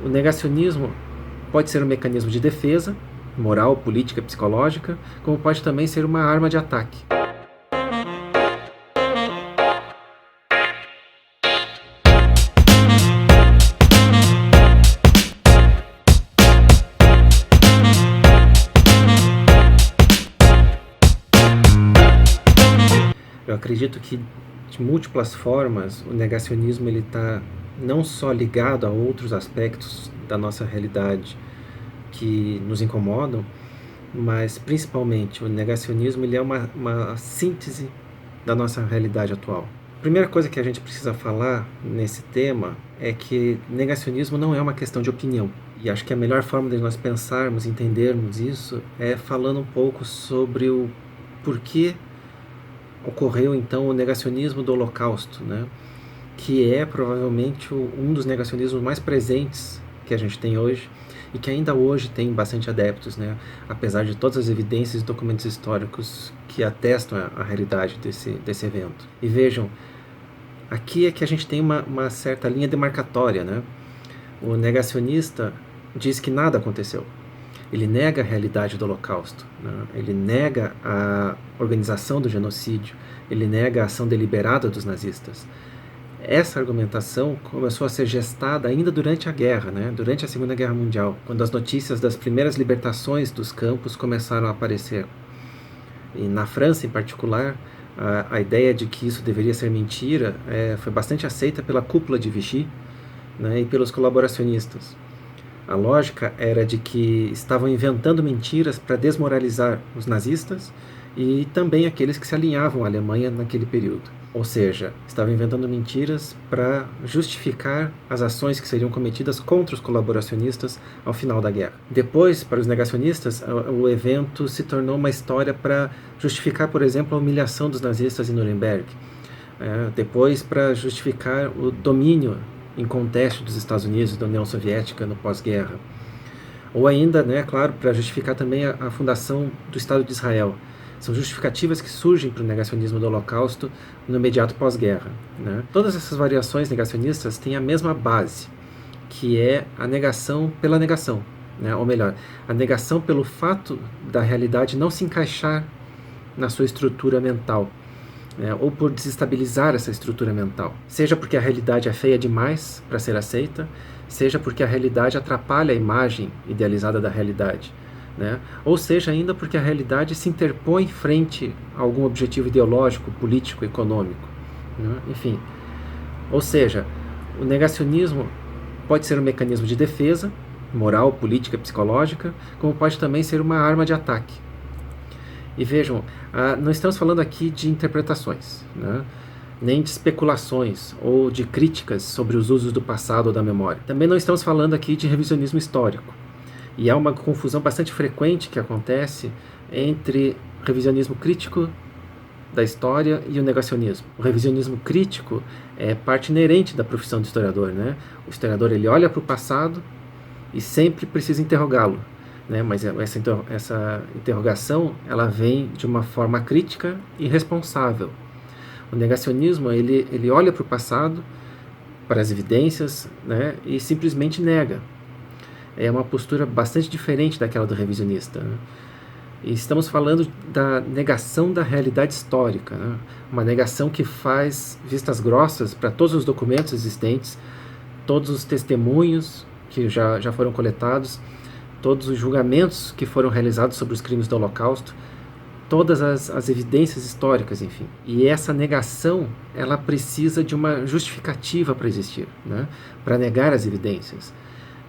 O negacionismo pode ser um mecanismo de defesa, moral, política, psicológica, como pode também ser uma arma de ataque. Eu acredito que de múltiplas formas o negacionismo ele está não só ligado a outros aspectos da nossa realidade que nos incomodam, mas principalmente o negacionismo ele é uma síntese da nossa realidade atual. A primeira coisa que a gente precisa falar nesse tema é que negacionismo não é uma questão de opinião. E acho que a melhor forma de nós pensarmos, entendermos isso, é falando um pouco sobre o porquê ocorreu então o negacionismo do Holocausto, né? Que é provavelmente um dos negacionismos mais presentes que a gente tem hoje e que ainda hoje tem bastante adeptos, né? Apesar de todas as evidências e documentos históricos que atestam a realidade desse evento. E vejam, aqui é que a gente tem uma certa linha demarcatória, né? O negacionista diz que nada aconteceu. Ele nega a realidade do Holocausto, né? Ele nega a organização do genocídio, ele nega a ação deliberada dos nazistas. Essa argumentação começou a ser gestada ainda durante a guerra, né? Durante a Segunda Guerra Mundial, quando as notícias das primeiras libertações dos campos começaram a aparecer. E na França, em particular, a ideia de que isso deveria ser mentira foi bastante aceita pela cúpula de Vichy, né? E pelos colaboracionistas. A lógica era de que estavam inventando mentiras para desmoralizar os nazistas e também aqueles que se alinhavam à Alemanha naquele período. Ou seja, estavam inventando mentiras para justificar as ações que seriam cometidas contra os colaboracionistas ao final da guerra. Depois, para os negacionistas, o evento se tornou uma história para justificar, por exemplo, a humilhação dos nazistas em Nuremberg. Depois, para justificar o domínio em contexto dos Estados Unidos e da União Soviética no pós-guerra. Ou ainda, né, claro, para justificar também a fundação do Estado de Israel. São justificativas que surgem para o negacionismo do Holocausto no imediato pós-guerra, né? Todas essas variações negacionistas têm a mesma base, que é a negação pela negação, né? Ou melhor, a negação pelo fato da realidade não se encaixar na sua estrutura mental, ou por desestabilizar essa estrutura mental. Seja porque a realidade é feia demais para ser aceita, seja porque a realidade atrapalha a imagem idealizada da realidade, né? Ou seja ainda porque a realidade se interpõe frente a algum objetivo ideológico, político, econômico, né? Enfim, ou seja, o negacionismo pode ser um mecanismo de defesa, moral, política, psicológica, como pode também ser uma arma de ataque. E vejam, não estamos falando aqui de interpretações, né? Nem de especulações ou de críticas sobre os usos do passado ou da memória. Também não estamos falando aqui de revisionismo histórico. E há uma confusão bastante frequente que acontece entre revisionismo crítico da história e o negacionismo. O revisionismo crítico é parte inerente da profissão do historiador, né? O historiador ele olha para o passado e sempre precisa interrogá-lo, né? Mas essa interrogação ela vem de uma forma crítica e responsável. O negacionismo ele olha para o passado, para as evidências, né? E simplesmente nega. É uma postura bastante diferente daquela do revisionista, né? E estamos falando da negação da realidade histórica, né? Uma negação que faz vistas grossas para todos os documentos existentes, todos os testemunhos que já foram coletados, todos os julgamentos que foram realizados sobre os crimes do Holocausto, todas as evidências históricas, enfim. E essa negação, ela precisa de uma justificativa para existir, né? Para negar as evidências.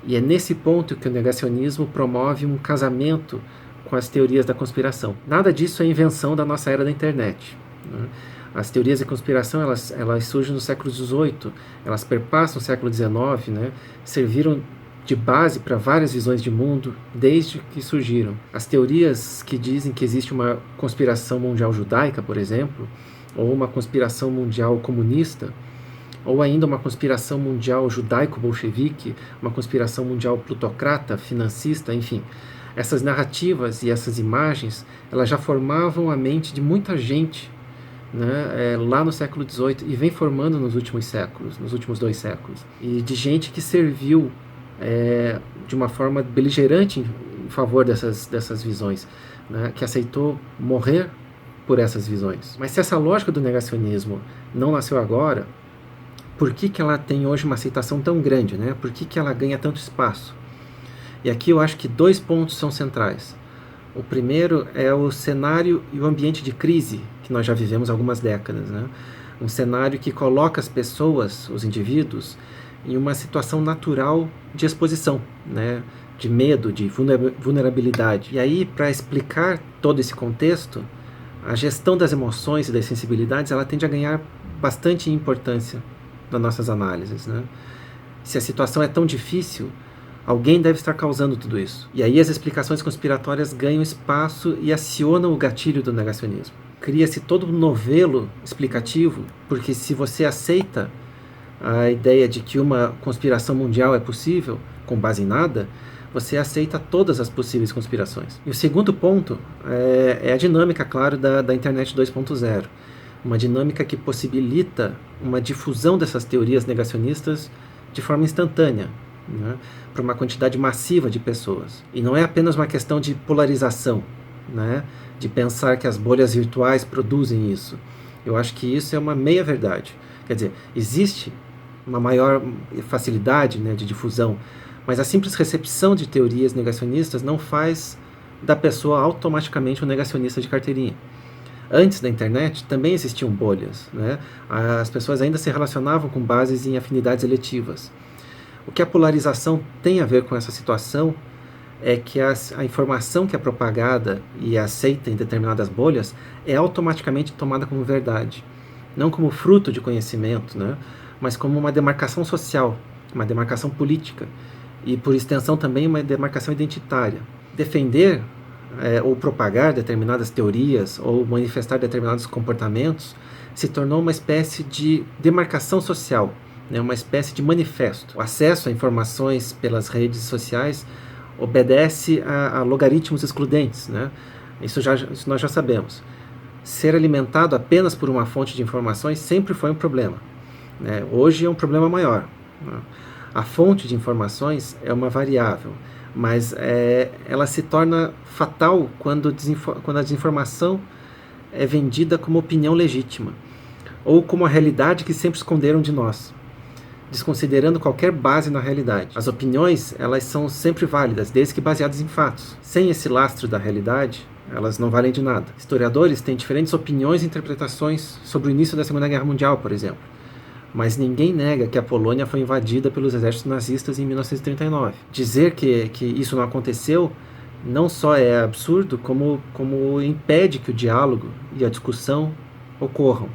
E é nesse ponto que o negacionismo promove um casamento com as teorias da conspiração. Nada disso é invenção da nossa era da internet, né? As teorias da conspiração elas surgem no século XVIII, elas perpassam o século XIX, né? Serviram de base para várias visões de mundo desde que surgiram. As teorias que dizem que existe uma conspiração mundial judaica, por exemplo, ou uma conspiração mundial comunista, ou ainda uma conspiração mundial judaico-bolchevique, uma conspiração mundial plutocrata, financista, enfim. Essas narrativas e essas imagens, elas já formavam a mente de muita gente, né, lá no século XVIII, e vem formando nos últimos séculos, nos últimos 2 séculos. E de gente que serviu de uma forma beligerante em favor dessas visões, né, que aceitou morrer por essas visões. Mas se essa lógica do negacionismo não nasceu agora, por que ela tem hoje uma aceitação tão grande, né? Por que ela ganha tanto espaço? E aqui eu acho que 2 pontos são centrais. O primeiro é o cenário e o ambiente de crise que nós já vivemos há algumas décadas, né? Um cenário que coloca as pessoas, os indivíduos, em uma situação natural de exposição, né? De medo, de vulnerabilidade. E aí, para explicar todo esse contexto, a gestão das emoções e das sensibilidades, ela tende a ganhar bastante importância nas nossas análises, né? Se a situação é tão difícil, alguém deve estar causando tudo isso. E aí as explicações conspiratórias ganham espaço e acionam o gatilho do negacionismo. Cria-se todo um novelo explicativo, porque se você aceita a ideia de que uma conspiração mundial é possível, com base em nada, você aceita todas as possíveis conspirações. E o segundo ponto é a dinâmica, claro, da internet 2.0. Uma dinâmica que possibilita uma difusão dessas teorias negacionistas de forma instantânea, né, para uma quantidade massiva de pessoas. E não é apenas uma questão de polarização, né, de pensar que as bolhas virtuais produzem isso. Eu acho que isso é uma meia-verdade. Quer dizer, existe uma maior facilidade, né, de difusão, mas a simples recepção de teorias negacionistas não faz da pessoa automaticamente um negacionista de carteirinha. Antes da internet também existiam bolhas, né? As pessoas ainda se relacionavam com bases em afinidades eletivas. O que a polarização tem a ver com essa situação é que a informação que é propagada e aceita em determinadas bolhas é automaticamente tomada como verdade. Não como fruto de conhecimento, né? Mas como uma demarcação social, uma demarcação política e, por extensão, também uma demarcação identitária. Defender ou propagar determinadas teorias ou manifestar determinados comportamentos se tornou uma espécie de demarcação social, né, uma espécie de manifesto. O acesso a informações pelas redes sociais obedece a logaritmos excludentes, né? Isso nós já sabemos. Ser alimentado apenas por uma fonte de informações sempre foi um problema, né? Hoje é um problema maior, né? A fonte de informações é uma variável, mas ela se torna fatal quando a desinformação é vendida como opinião legítima, ou como a realidade que sempre esconderam de nós, desconsiderando qualquer base na realidade. As opiniões, elas são sempre válidas, desde que baseadas em fatos. Sem esse lastro da realidade, elas não valem de nada. Historiadores têm diferentes opiniões e interpretações sobre o início da Segunda Guerra Mundial, por exemplo. Mas ninguém nega que a Polônia foi invadida pelos exércitos nazistas em 1939. Dizer que isso não aconteceu não só é absurdo, como impede que o diálogo e a discussão ocorram.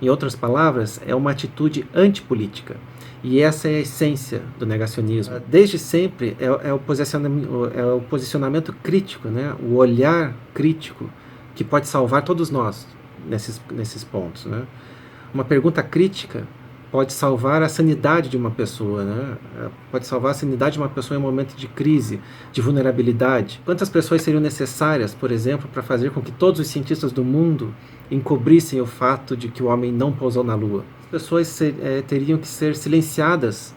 Em outras palavras, é uma atitude antipolítica. E essa é a essência do negacionismo. Desde sempre é o posicionamento crítico, né? O olhar crítico que pode salvar todos nós nesses pontos, né? Uma pergunta crítica pode salvar a sanidade de uma pessoa, né? Pode salvar a sanidade de uma pessoa em um momento de crise, de vulnerabilidade. Quantas pessoas seriam necessárias, por exemplo, para fazer com que todos os cientistas do mundo encobrissem o fato de que o homem não pousou na Lua? As pessoas teriam que ser silenciadas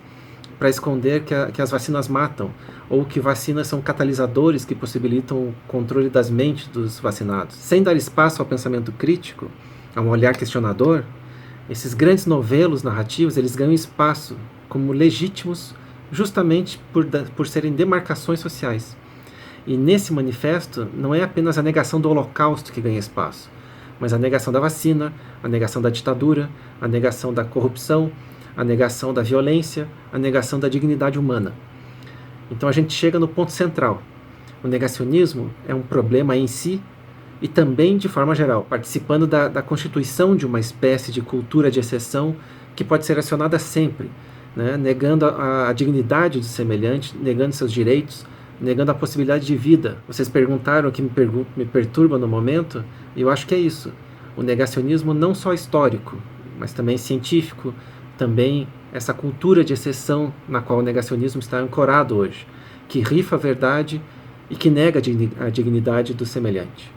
para esconder que as vacinas matam, ou que vacinas são catalisadores que possibilitam o controle das mentes dos vacinados. Sem dar espaço ao pensamento crítico, a um olhar questionador, esses grandes novelos narrativos, eles ganham espaço como legítimos justamente por serem demarcações sociais. E nesse manifesto não é apenas a negação do Holocausto que ganha espaço, mas a negação da vacina, a negação da ditadura, a negação da corrupção, a negação da violência, a negação da dignidade humana. Então a gente chega no ponto central. O negacionismo é um problema em si, e também de forma geral, participando da constituição de uma espécie de cultura de exceção que pode ser acionada sempre, né? Negando a dignidade do semelhante, negando seus direitos, negando a possibilidade de vida. Vocês perguntaram o que me perturba no momento, e eu acho que é isso. O negacionismo não só histórico, mas também científico, também essa cultura de exceção na qual o negacionismo está ancorado hoje, que rifa a verdade e que nega a dignidade do semelhante.